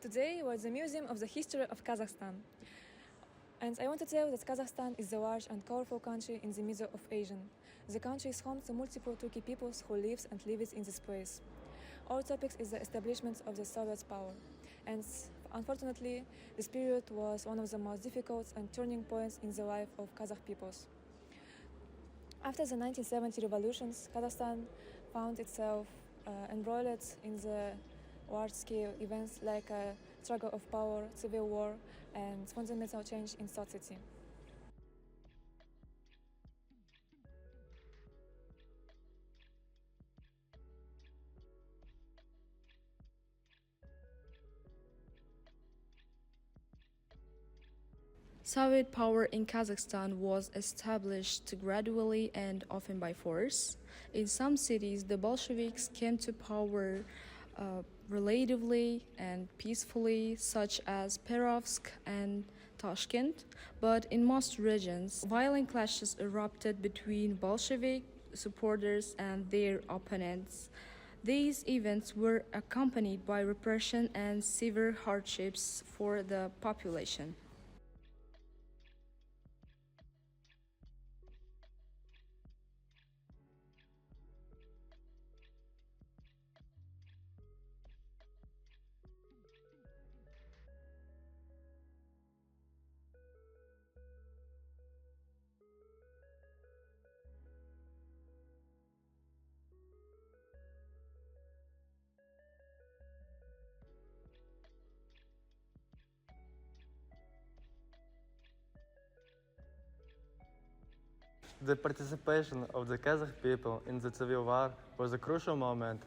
Today we're at the Museum of the History of Kazakhstan. And I want to tell you that Kazakhstan is a large and colorful country in the middle of Asia. The country is home to multiple Turkic peoples who live and live in this place. Our topic is the establishment of the Soviet power. And unfortunately, this period was one of the most difficult and turning points in the life of Kazakh peoples. After the 1970 revolutions, Kazakhstan found itself embroiled in the large-scale events like a struggle of power, civil war, and fundamental change in society. Soviet power in Kazakhstan was established gradually and often by force. In some cities, the Bolsheviks came to power relatively and peacefully, such as Perovsk and Tashkent, but in most regions, violent clashes erupted between Bolshevik supporters and their opponents. These events were accompanied by repression and severe hardships for the population. The participation of the Kazakh people in the civil war was a crucial moment.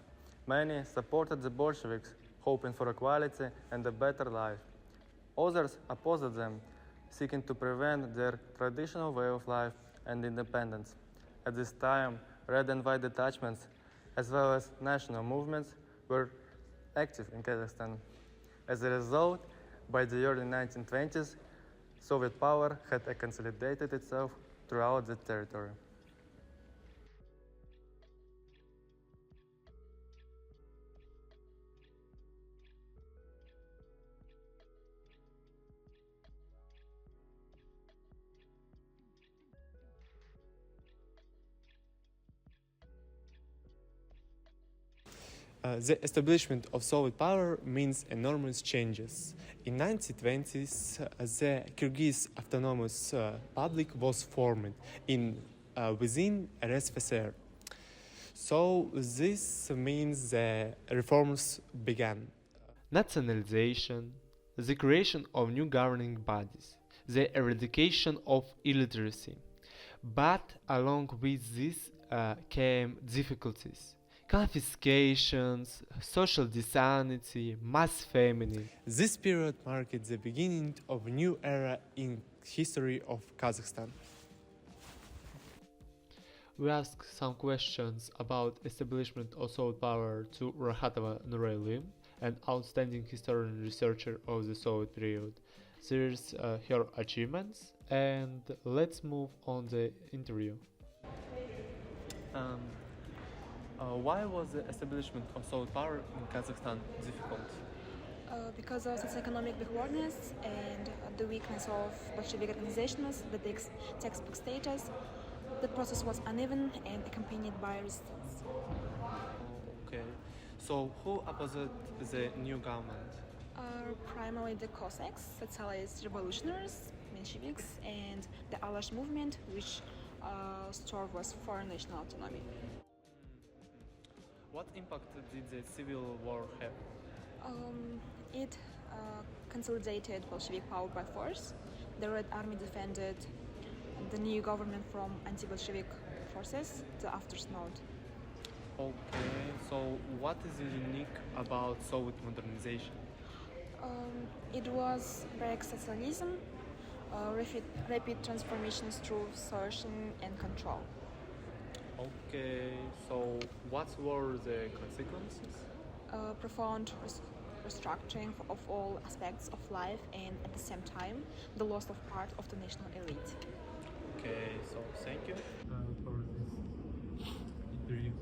Many supported the Bolsheviks, hoping for equality and a better life. Others opposed them, seeking to prevent their traditional way of life and independence. At this time, red and white detachments, as well as national movements, were active in Kazakhstan. As a result, by the early 1920s, Soviet power had consolidated itself throughout the territory. The establishment of Soviet power means enormous changes. In 1920s, the Kyrgyz Autonomous Republic was formed within RSFSR. So this means the reforms began. Nationalization, the creation of new governing bodies, the eradication of illiteracy. But along with this came difficulties. Confiscations, social disunity, mass famine. This period marked the beginning of a new era in history of Kazakhstan. We asked some questions about establishment of Soviet power to Rakhatova Nurailym, an outstanding historian and researcher of the Soviet period. Here's her achievements, and let's move on the interview. Why was the establishment of Soviet power in Kazakhstan difficult? Because of its economic backwardness and the weakness of Bolshevik organizations, the textbook status, the process was uneven and accompanied by resistance. Okay. So who opposed the new government? Primarily the Cossacks, socialist revolutionaries, Mensheviks, and the Alash movement, which strove was for national autonomy. What impact did the civil war have? It consolidated Bolshevik power by force. The Red Army defended the new government from anti-Bolshevik forces, the after-Snod. Okay, so what is unique about Soviet modernization? It was break socialism, rapid transformations through coercion and control. Okay, so what were the consequences? Profound restructuring of all aspects of life, and at the same time, the loss of part of the national elite. Okay, so thank you for this interview.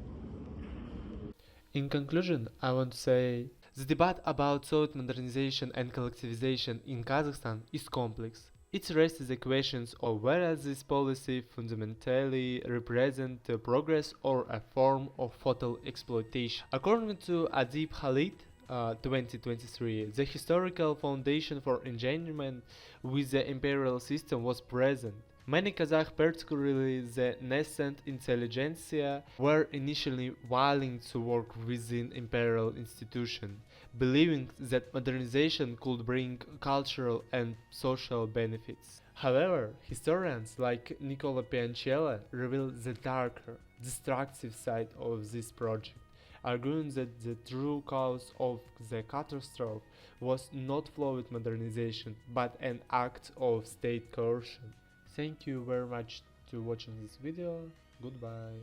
In conclusion, I want to say The debate about Soviet modernization and collectivization in Kazakhstan is complex. It raises the questions of whether this policy fundamentally represents progress or a form of fatal exploitation. According to Adib Khalid, 2023, the historical foundation for engagement with the imperial system was present. Many Kazakhs, particularly the nascent intelligentsia, were initially willing to work within imperial institutions, believing that modernization could bring cultural and social benefits. However, historians like Nicola Piancella reveal the darker, destructive side of this project, arguing that the true cause of the catastrophe was not flawed modernization, but an act of state coercion. Thank you very much to watching this video. Goodbye.